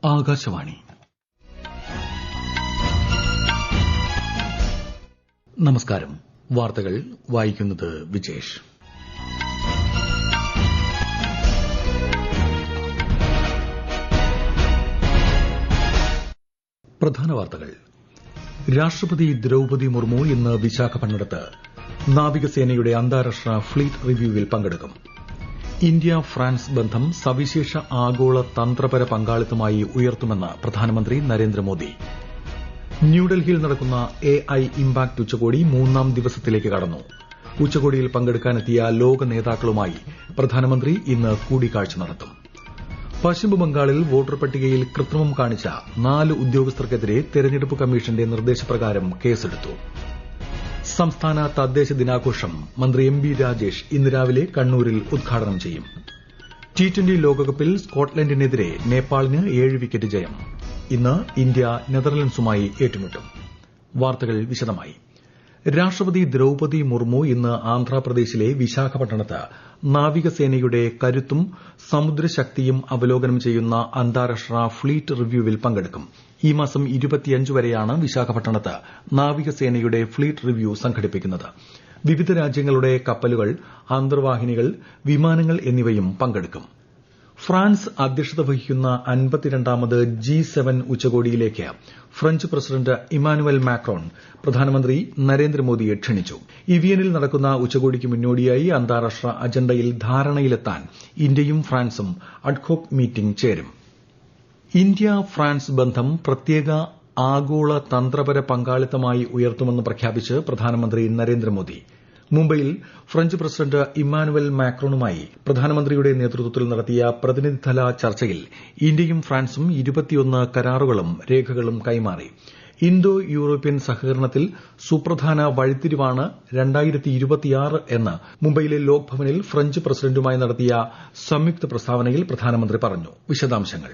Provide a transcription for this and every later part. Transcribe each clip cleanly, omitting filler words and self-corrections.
ആകാശവാണി. നമസ്കാരം. വാർത്തകൾ വായിക്കുന്നത് വിജേഷ്. പ്രധാന വാർത്തകൾ. രാഷ്ട്രപതി ദ്രൌപദി മുർമു ഇന്ന് വിശാഖപട്ടണത്ത് നാവികസേനയുടെ അന്താരാഷ്ട്ര ഫ്ലീറ്റ് റിവ്യൂവിൽ പങ്കെടുക്കും. ഇന്ത്യ ഫ്രാൻസ് ബന്ധം സവിശേഷ ആഗോള തന്ത്രപര പങ്കാളിത്തമായി ഉയർത്തുമെന്ന് പ്രധാനമന്ത്രി നരേന്ദ്രമോദി. ന്യൂഡൽഹിയിൽ നടക്കുന്ന AI ഇംപാക്ട് ഉച്ചകോടി 3ാം ദിവസത്തിലേക്ക് കടന്നു. ഉച്ചകോടിയിൽ പങ്കെടുക്കാനെത്തിയ ലോക നേതാക്കളുമായി പ്രധാനമന്ത്രി ഇന്ന് കൂടിക്കാഴ്ച നടത്തും. പശ്ചിമബംഗാളിൽ വോട്ടർ പട്ടികയിൽ കൃത്രിമം കാണിച്ച 4 ഉദ്യോഗസ്ഥർക്കെതിരെ തെരഞ്ഞെടുപ്പ് കമ്മീഷന്റെ നിർദ്ദേശപ്രകാരം കേസെടുത്തു. സംസ്ഥാന തദ്ദേശ ദിനാഘോഷം മന്ത്രി MB രാജേഷ് ഇന്ന് രാവിലെ കണ്ണൂരിൽ ഉദ്ഘാടനം ചെയ്യും. T20 ലോകകപ്പിൽ സ്കോട്ട്ലൻഡിനെതിരെ നേപ്പാളിന് 7 വിക്കറ്റ് ജയം. ഇന്ന് ഇന്ത്യ നെതർലൻഡ്സുമായി ഏറ്റുമുട്ടും. വാർത്തകൾ വിശദമായി. രാഷ്ട്രപതി ദ്രൌപദി മുർമു ഇന്ന് ആന്ധ്രാപ്രദേശിലെ വിശാഖപട്ടണത്ത് നാവികസേനയുടെ കരുത്തും സമുദ്രശക്തിയും അവലോകനം ചെയ്യുന്ന അന്താരാഷ്ട്ര ഫ്ലീറ്റ് റിവ്യൂവിൽ പങ്കെടുക്കും. ഈ മാസം 25 വരെയാണ് വിശാഖപട്ടണത്ത് നാവികസേനയുടെ ഫ്ലീറ്റ് റിവ്യൂ സംഘടിപ്പിക്കുന്നത്. വിവിധ രാജ്യങ്ങളുടെ കപ്പലുകൾ, അന്തർവാഹിനികൾ, വിമാനങ്ങൾ എന്നിവയും പങ്കെടുക്കും. ഫ്രാൻസ് അധ്യക്ഷത വഹിക്കുന്ന 52ാമത് G7 ഉച്ചകോടിയിലേക്ക് ഫ്രഞ്ച് പ്രസിഡന്റ് ഇമ്മാനുവൽ മാക്രോൺ പ്രധാനമന്ത്രി നരേന്ദ്രമോദിയെ ക്ഷണിച്ചു. ഇവിയനിൽ നടക്കുന്ന ഉച്ചകോടിക്ക് മുന്നോടിയായി അന്താരാഷ്ട്ര അജണ്ടയിൽ ധാരണയിലെത്താൻ ഇന്ത്യയും ഫ്രാൻസും അഡ്ഹോക് മീറ്റിംഗ് ചേരും. ഇന്ത്യ ഫ്രാൻസ് ബന്ധം പ്രത്യേക ആഗോള തന്ത്രപര പങ്കാളിത്തമായി ഉയർത്തുമെന്ന് പ്രഖ്യാപിച്ച് പ്രധാനമന്ത്രി നരേന്ദ്രമോദി. മുംബൈയിൽ ഫ്രഞ്ച് പ്രസിഡന്റ് ഇമ്മാനുവൽ മാക്രോണുമായി പ്രധാനമന്ത്രിയുടെ നേതൃത്വത്തിൽ നടത്തിയ പ്രതിനിധിതല ചർച്ചയിൽ ഇന്ത്യയും ഫ്രാൻസും 21 കരാറുകളും രേഖകളും കൈമാറി. ഇന്തോ യൂറോപ്യൻ സഹകരണത്തിൽ സുപ്രധാന വഴിത്തിരിവാണ് 2026 എന്ന് മുംബൈയിലെ ലോക് ഭവനിൽ ഫ്രഞ്ച് പ്രസിഡന്റുമായി നടത്തിയ സംയുക്ത പ്രസ്താവനയിൽ പ്രധാനമന്ത്രി പറഞ്ഞു. വിശദാംശങ്ങൾ.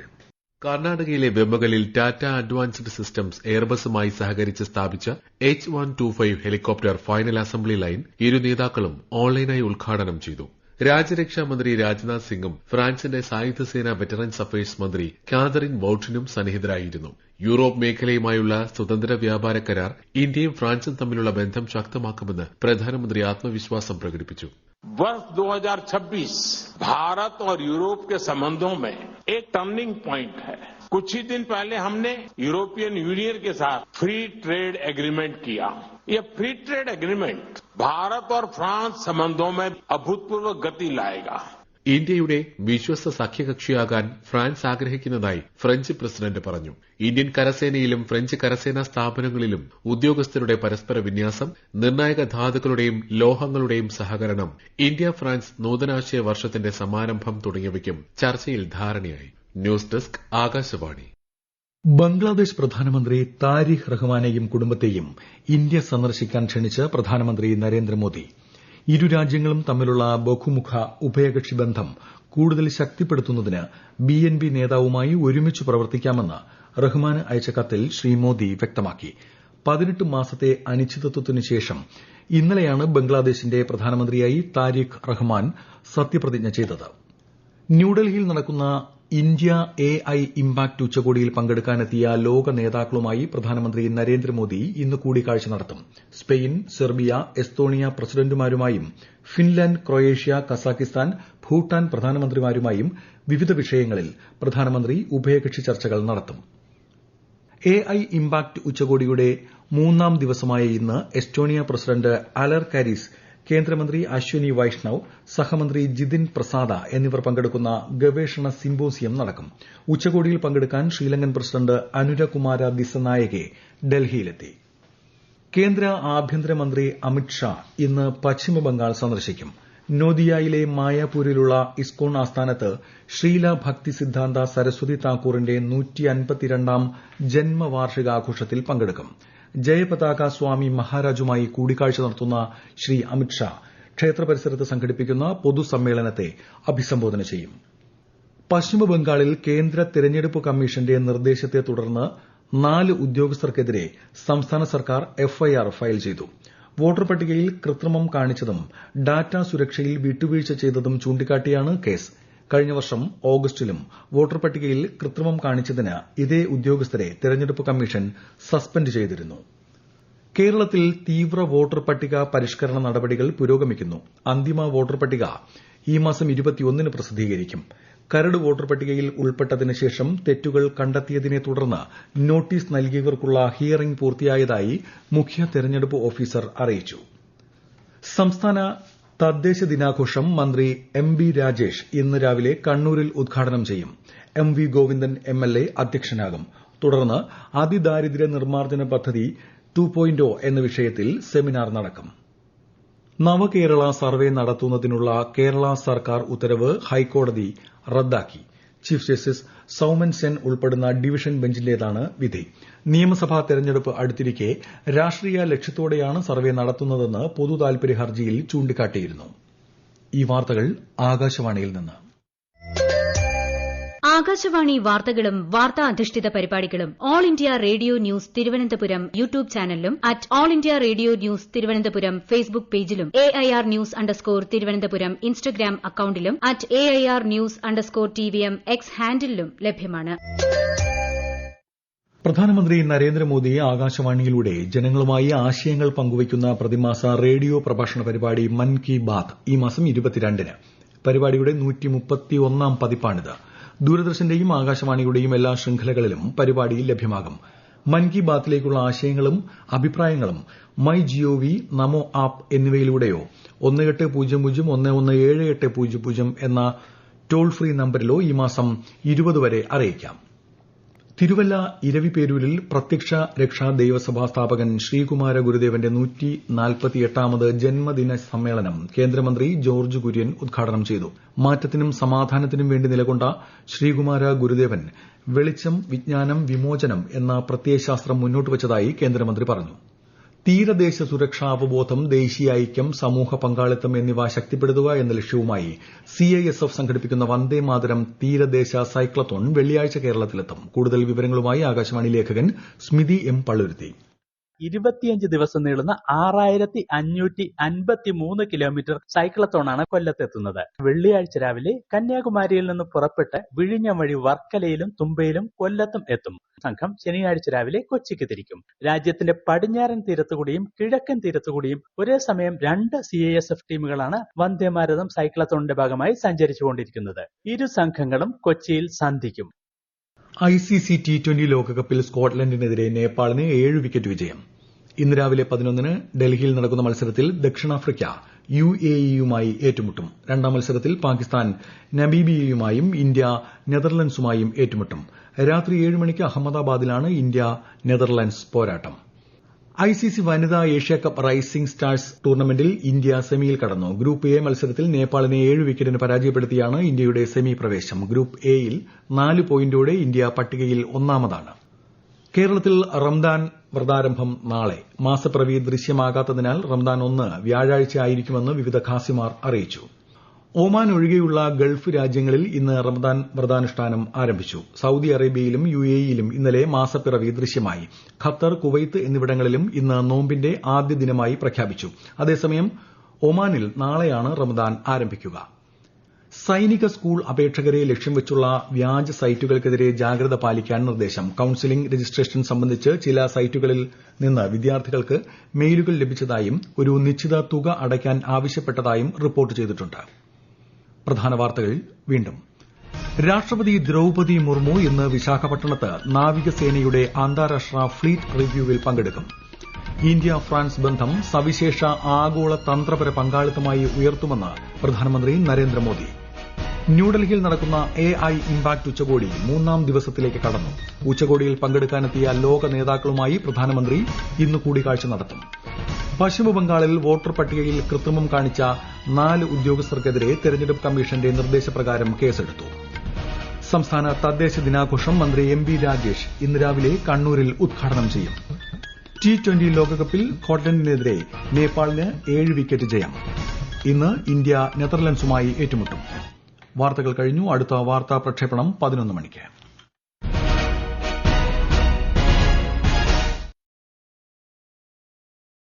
കർണാടകയിലെ വെമ്പകലിൽ ടാറ്റ അഡ്വാൻസ്ഡ് സിസ്റ്റംസ് എയർബസുമായി സഹകരിച്ച് സ്ഥാപിച്ച H125 helicopter final assembly line ഇരു നേതാക്കളും ഓൺലൈനായി ഉദ്ഘാടനം ചെയ്തു. രാജ്യരക്ഷാ മന്ത്രി രാജ്നാഥ് സിംഗും ഫ്രാൻസിന്റെ സായുധസേന വെറ്ററൻസ് അഫയേഴ്സ് മന്ത്രി കാതറിൻ വൌട്ടിനും സന്നിഹിതരായിരുന്നു. യൂറോപ്പ് മേഖലയുമായുള്ള സ്വതന്ത്ര വ്യാപാര കരാർ ഇന്ത്യയും ഫ്രാൻസും തമ്മിലുള്ള ബന്ധം ശക്തമാക്കുമെന്ന് പ്രധാനമന്ത്രി ആത്മവിശ്വാസം പ്രകടിപ്പിച്ചു. वर्ष 2026 भारत और यूरोप के संबंधों में एक टर्निंग पॉइंट है. कुछ ही दिन पहले हमने यूरोपियन यूनियन के साथ फ्री ट्रेड एग्रीमेंट किया. ये फ्री ट्रेड एग्रीमेंट भारत और फ्रांस संबंधों में अभूतपूर्व गति लाएगा. ഇന്ത്യയുടെ വിശ്വസ്ത സഖ്യകക്ഷിയാകാൻ ഫ്രാൻസ് ആഗ്രഹിക്കുന്നതായി ഫ്രഞ്ച് പ്രസിഡന്റ് പറഞ്ഞു. ഇന്ത്യൻ കരസേനയിലും ഫ്രഞ്ച് കരസേനാ സ്ഥാപനങ്ങളിലും ഉദ്യോഗസ്ഥരുടെ പരസ്പര വിന്യാസം, നിർണായക ധാതുക്കളുടെയും ലോഹങ്ങളുടെയും സഹകരണം, ഇന്ത്യ ഫ്രാൻസ് നൂതനാശയ വർഷത്തിന്റെ സമാരംഭം തുടങ്ങിയവയ്ക്കും ചർച്ചയിൽ ധാരണയായി. News desk Akashvani. ബംഗ്ലാദേശ് പ്രധാനമന്ത്രി താരിഖ് റഹ്മാനെയും കുടുംബത്തെയും ഇന്ത്യ സന്ദർശിക്കാൻ ക്ഷണിച്ച് പ്രധാനമന്ത്രി നരേന്ദ്രമോദി. ഇരു രാജ്യങ്ങളും തമ്മിലുള്ള ബഹുമുഖ ഉഭയകക്ഷി ബന്ധം കൂടുതൽ ശക്തിപ്പെടുത്തുന്നതിന് BNP നേതാവുമായി ഒരുമിച്ച് പ്രവർത്തിക്കാമെന്ന് റഹ്മാന് അയച്ച കത്തിൽ ശ്രീ മോദി വ്യക്തമാക്കി. 18 മാസത്തെ അനിശ്ചിതത്വത്തിനു ശേഷം ഇന്നലെയാണ് ബംഗ്ലാദേശിന്റെ പ്രധാനമന്ത്രിയായി താരിഖ് റഹ്മാൻ സത്യപ്രതിജ്ഞ ചെയ്തത്. ന്യൂഡൽഹിയിൽ നടക്കുന്ന ഇന്ത്യ AI ഇംപാക്ട് ഉച്ചകോടിയിൽ പങ്കെടുക്കാനെത്തിയ ലോക നേതാക്കളുമായി പ്രധാനമന്ത്രി നരേന്ദ്രമോദി ഇന്ന് കൂടിക്കാഴ്ച നടത്തും. സ്പെയിൻ, സെർബിയ, എസ്തോണിയ പ്രസിഡന്റുമാരുമായും ഫിൻലാൻഡ്, ക്രൊയേഷ്യ, കസാഖിസ്ഥാൻ, ഭൂട്ടാൻ പ്രധാനമന്ത്രിമാരുമായും വിവിധ വിഷയങ്ങളിൽ പ്രധാനമന്ത്രി ഉഭയകക്ഷി ചർച്ചകൾ നടത്തും. AI ഇംപാക്ട് ഉച്ചകോടിയുടെ 3ാം ദിവസമായ ഇന്ന് എസ്റ്റോണിയ പ്രസിഡന്റ് അലർ കാരിസ്, കേന്ദ്രമന്ത്രി അശ്വനി വൈഷ്ണവ്, സഹമന്ത്രി ജിതിൻ പ്രസാദ എന്നിവർ പങ്കെടുക്കുന്ന ഗവേഷണ സിമ്പോസിയം നടക്കും. ഉച്ചകോടിയിൽ പങ്കെടുക്കാൻ ശ്രീലങ്കൻ പ്രസിഡന്റ് അനുരകുമാര ദിസനായകെ ഡൽഹിയിലെത്തി. കേന്ദ്ര ആഭ്യന്തരമന്ത്രി അമിത് ഷാ ഇന്ന് പശ്ചിമബംഗാൾ സന്ദർശിക്കും. നോദിയയിലെ മായാപൂരിലുള്ള ഇസ്കോൺ ആസ്ഥാനത്ത് ശ്രീല ഭക്തി സിദ്ധാന്ത സരസ്വതി താക്കൂറിന്റെ 152ാം ജന്മവാർഷികാഘോഷത്തിൽ പങ്കെടുക്കും. ജയപതാക സ്വാമി മഹാരാജുമായി കൂടിക്കാഴ്ച നടത്തുന്ന ശ്രീ അമിത് ഷാ ക്ഷേത്ര പരിസരത്ത് സംഘടിപ്പിക്കുന്ന പൊതുസമ്മേളനത്തെ അഭിസംബോധന ചെയ്യും. പശ്ചിമബംഗാളിൽ കേന്ദ്ര തെരഞ്ഞെടുപ്പ് കമ്മീഷന്റെ നിർദ്ദേശത്തെ തുടർന്ന് 4 ഉദ്യോഗസ്ഥർക്കെതിരെ സംസ്ഥാന സർക്കാർ FIR ഫയൽ ചെയ്തു. വോട്ടർ പട്ടികയിൽ കൃത്രിമം കാണിച്ചതും ഡാറ്റ സുരക്ഷയിൽ വിട്ടുവീഴ്ച ചെയ്തതും ചൂണ്ടിക്കാട്ടിയാണ് കേസ്. കഴിഞ്ഞ വർഷം ഓഗസ്റ്റിലും വോട്ടർ പട്ടികയിൽ കൃത്രിമം കാണിച്ചതിന് ഇതേ ഉദ്യോഗസ്ഥരെ തെരഞ്ഞെടുപ്പ് കമ്മീഷൻ സസ്പെൻഡ് ചെയ്തിരുന്നു. കേരളത്തിൽ തീവ്ര വോട്ടർ പട്ടിക പരിഷ്കരണ നടപടികൾ പുരോഗമിക്കുന്നു. അന്തിമ വോട്ടർ പട്ടിക ഈ മാസം 21-ന് പ്രസിദ്ധീകരിക്കും. കരട് വോട്ടർ പട്ടികയിൽ ഉൾപ്പെട്ടതിന് ശേഷം തെറ്റുകൾ കണ്ടെത്തിയതിനെ തുടർന്ന് നോട്ടീസ് നൽകിയവർക്കുള്ള ഹിയറിംഗ് പൂർത്തിയായതായി മുഖ്യ തെരഞ്ഞെടുപ്പ് ഓഫീസർ അറിയിച്ചു. സംസ്ഥാന തദ്ദേശ ദിനാഘോഷം മന്ത്രി എം.ബി. രാജേഷ് ഇന്ന് രാവിലെ കണ്ണൂരിൽ ഉദ്ഘാടനം ചെയ്യും. എം.വി. ഗോവിന്ദൻ എം.എൽ.എ. അധ്യക്ഷനാകും. തുടർന്ന് അതിദാരിദ്ര്യ നിർമ്മാർജ്ജന പദ്ധതി 2.0 എന്ന വിഷയത്തിൽ സെമിനാർ നടക്കും. നവകേരള സർവേ നടത്തുന്നതിനുള്ള കേരള സർക്കാർ ഉത്തരവ് ഹൈക്കോടതി റദ്ദാക്കി. ചീഫ് ജസ്റ്റിസ് സൌമൻ സെൻ ഉൾപ്പെടുന്ന ഡിവിഷൻ ബെഞ്ചിന്റേതാണ് വിധി. നിയമസഭാ തെരഞ്ഞെടുപ്പ് അടുത്തിരിക്കെ രാഷ്ട്രീയ ലക്ഷ്യത്തോടെയാണ് സർവേ നടത്തുന്നതെന്ന് പൊതുതാൽപര്യ ഹർജിയിൽ ചൂണ്ടിക്കാട്ടിയിരുന്നു. ഈ വാർത്തകൾ ആകാശവാണിയിൽ നിന്ന്. ആകാശവാണി വാർത്തകളും വാർത്താ അധിഷ്ഠിത പരിപാടികളും all India radio news Thiruvananthapuram YouTube ചാനലിലും at all India radio news Thiruvananthapuram Facebook പേജിലും AIR ന്യൂസ് _തിരുവനന്തപുരം ഇൻസ്റ്റഗ്രാം അക്കൌണ്ടിലും at AIR news _TVM X ഹാൻഡിലും ലഭ്യമാണ്. പ്രധാനമന്ത്രി നരേന്ദ്രമോദി ആകാശവാണിയിലൂടെ ജനങ്ങളുമായി ആശയങ്ങൾ പങ്കുവയ്ക്കുന്ന പ്രതിമാസ റേഡിയോ പ്രഭാഷണ പരിപാടി മൻ കി ബാത്ത് ഈ മാസം 22-ന്. പരിപാടിയുടെ 131-ാം പതിപ്പാണിത്. ദൂരദർശന്റെയും ആകാശവാണിയുടെയും എല്ലാ ശൃംഖലകളിലും പരിപാടി ലഭ്യമാകും. മൻ കി ബാത്തിലേക്കുള്ള ആശയങ്ങളും അഭിപ്രായങ്ങളും മൈ ജിഒവി, നമോ ആപ്പ് എന്നിവയിലൂടെയോ 1800117800 എന്ന ടോൾ ഫ്രീ നമ്പരിലോ ഈ മാസം 20 വരെ അറിയിക്കാം. തിരുവല്ല ഇരവിപേരൂരിൽ പ്രത്യക്ഷ രക്ഷാ ദൈവസഭാ സ്ഥാപകൻ ശ്രീകുമാര ഗുരുദേവന്റെ 148ാമത് ജന്മദിന സമ്മേളനം കേന്ദ്രമന്ത്രി ജോർജ് കുര്യൻ ഉദ്ഘാടനം ചെയ്തു. മാറ്റത്തിനും സമാധാനത്തിനും വേണ്ടി നിലകൊണ്ട ശ്രീകുമാര ഗുരുദേവൻ വെളിച്ചം, വിജ്ഞാനം, വിമോചനം എന്ന പ്രത്യയശാസ്ത്രം മുന്നോട്ട് വച്ചതായി കേന്ദ്രമന്ത്രി പറഞ്ഞു. തീരദേശ സുരക്ഷാ അവബോധം, ദേശീയ ഐക്യം, സമൂഹ പങ്കാളിത്തം എന്നിവ ശക്തിപ്പെടുത്തുക എന്ന ലക്ഷ്യവുമായി CISF സംഘടിപ്പിക്കുന്ന വന്ദേ മാതരം തീരദേശ സൈക്ലത്തോൺ വെള്ളിയാഴ്ച കേരളത്തിലെത്തും. കൂടുതൽ വിവരങ്ങളുമായി ആകാശവാണി ലേഖകൻ സ്മിതി M. പള്ളുരുത്തി. 25 ദിവസം നീളുന്ന 6553 കിലോമീറ്റർ സൈക്ലത്തോണാണ് കൊല്ലത്തെത്തുന്നത്. വെള്ളിയാഴ്ച രാവിലെ കന്യാകുമാരിയിൽ നിന്ന് പുറപ്പെട്ട് വിഴിഞ്ഞം വഴി വർക്കലയിലും തുമ്പയിലും കൊല്ലത്തും എത്തും. സംഘം ശനിയാഴ്ച രാവിലെ കൊച്ചിക്ക് തിരിക്കും. രാജ്യത്തിന്റെ പടിഞ്ഞാറൻ തീരത്തുകൂടിയും കിഴക്കൻ തീരത്തുകൂടിയും ഒരേ സമയം 2 CISF ടീമുകളാണ് വന്ദേമാതരം സൈക്ലത്തോണിന്റെ ഭാഗമായി സഞ്ചരിച്ചുകൊണ്ടിരിക്കുന്നത്. ഇരു സംഘങ്ങളും കൊച്ചിയിൽ സന്ധിക്കും. ICC T20 ലോകകപ്പിൽ സ്കോട്ട്ലൻഡിനെതിരെ നേപ്പാളിന് 7 വിക്കറ്റ് വിജയം. ഇന്ന് രാവിലെ 11-ന് ഡൽഹിയിൽ നടക്കുന്ന മത്സരത്തിൽ ദക്ഷിണാഫ്രിക്ക UAE-യുമായി ഏറ്റുമുട്ടും. രണ്ടാം മത്സരത്തിൽ പാകിസ്ഥാൻ നമീബിയയുമായും ഇന്ത്യ നെതർലൻഡ്സുമായും ഏറ്റുമുട്ടും. രാത്രി 7 മണിക്ക് അഹമ്മദാബാദിലാണ് ഇന്ത്യ നെതർലൻഡ്സ് പോരാട്ടം. ICC വനിതാ ഏഷ്യാകപ്പ് റൈസിംഗ് സ്റ്റാർസ് ടൂർണമെന്റിൽ ഇന്ത്യ സെമിയിൽ കടന്നു. ഗ്രൂപ്പ് എ മത്സരത്തിൽ നേപ്പാളിനെ 7 വിക്കറ്റിന് പരാജയപ്പെടുത്തിയാണ് ഇന്ത്യയുടെ സെമി പ്രവേശം. ഗ്രൂപ്പ് എയിൽ 4 പോയിന്റോടെ ഇന്ത്യ പട്ടികയിൽ ഒന്നാമതാണ്. കേരളത്തിൽ റംദാൻ വ്രതാരംഭം നാളെ. മാസപ്പിറവി ദൃശ്യമാകാത്തതിനാൽ റംദാൻ 1 വ്യാഴാഴ്ച ആയിരിക്കുമെന്ന് വിവിധ ഖാസിമാർ അറിയിച്ചു. ഒമാൻ ഒഴികെയുള്ള ഗൾഫ് രാജ്യങ്ങളിൽ ഇന്ന് റമദാൻ വ്രതാനുഷ്ഠാനം ആരംഭിച്ചു. സൌദി അറേബ്യയിലും UAE-യിലും ഇന്നലെ മാസപ്പിറവി ദൃശ്യമായി. ഖത്തർ, കുവൈത്ത് എന്നിവിടങ്ങളിലും ഇന്ന് നോമ്പിന്റെ ആദ്യ ദിനമായി പ്രഖ്യാപിച്ചു. അതേസമയം ഒമാനിൽ നാളെയാണ് റമദാൻ ആരംഭിക്കുക. സൈനിക സ്കൂൾ അപേക്ഷകരെ ലക്ഷ്യം വെച്ചുള്ള വ്യാജ സൈറ്റുകൾക്കെതിരെ ജാഗ്രത പാലിക്കാൻ നിർദ്ദേശം. കൌൺസിലിംഗ് രജിസ്ട്രേഷൻ സംബന്ധിച്ച് ചില സൈറ്റുകളിൽ നിന്ന് വിദ്യാർത്ഥികൾക്ക് മെയിലുകൾ ലഭിച്ചതായും ഒരു നിശ്ചിത തുക അടയ്ക്കാൻ ആവശ്യപ്പെട്ടതായും റിപ്പോർട്ട് ചെയ്തിട്ടുണ്ട്. പ്രധാന വാർത്തകൾ വീണ്ടും. രാഷ്ട്രപതി ദ്രൌപതി മുർമു ഇന്ന് വിശാഖപട്ടണത്ത് നാവികസേനയുടെ അന്താരാഷ്ട്ര ഫ്ലീറ്റ് റിവ്യൂവിൽ പങ്കെടുക്കും. ഇന്ത്യ ഫ്രാൻസ് ബന്ധം സവിശേഷ ആഗോള തന്ത്രപര പങ്കാളിത്തമായി ഉയർത്തുമെന്ന് പ്രധാനമന്ത്രി നരേന്ദ്രമോദി. ന്യൂഡൽഹിയിൽ നടക്കുന്ന AI ഇംപാക്ട് ഉച്ചകോടി 3ാം ദിവസത്തിലേക്ക് കടന്നു. ഉച്ചകോടിയിൽ പങ്കെടുക്കാനെത്തിയ ലോക നേതാക്കളുമായി പ്രധാനമന്ത്രി ഇന്ന് കൂടിക്കാഴ്ച നടത്തും. പശ്ചിമബംഗാളിൽ വോട്ടർ പട്ടികയിൽ കൃത്രിമം കാണിച്ച 4 ഉദ്യോഗസ്ഥർക്കെതിരെ തെരഞ്ഞെടുപ്പ് കമ്മീഷന്റെ നിർദ്ദേശപ്രകാരം കേസെടുത്തു. സംസ്ഥാന തദ്ദേശ ദിനാഘോഷം മന്ത്രി MB രാജേഷ് ഇന്ന് രാവിലെ കണ്ണൂരിൽ ഉദ്ഘാടനം ചെയ്യും. T20 ലോകകപ്പിൽ സ്കോട്ട്ലൻഡിനെതിരെ നേപ്പാളിന് 7 വിക്കറ്റ് ജയം. ഇന്ന് ഇന്ത്യ നെതർലൻഡ്സുമായി ഏറ്റുമുട്ടും. വാർത്തകൾ കഴിഞ്ഞു. അടുത്ത വാർത്താ പ്രക്ഷേപണം 11 മണിക്ക്.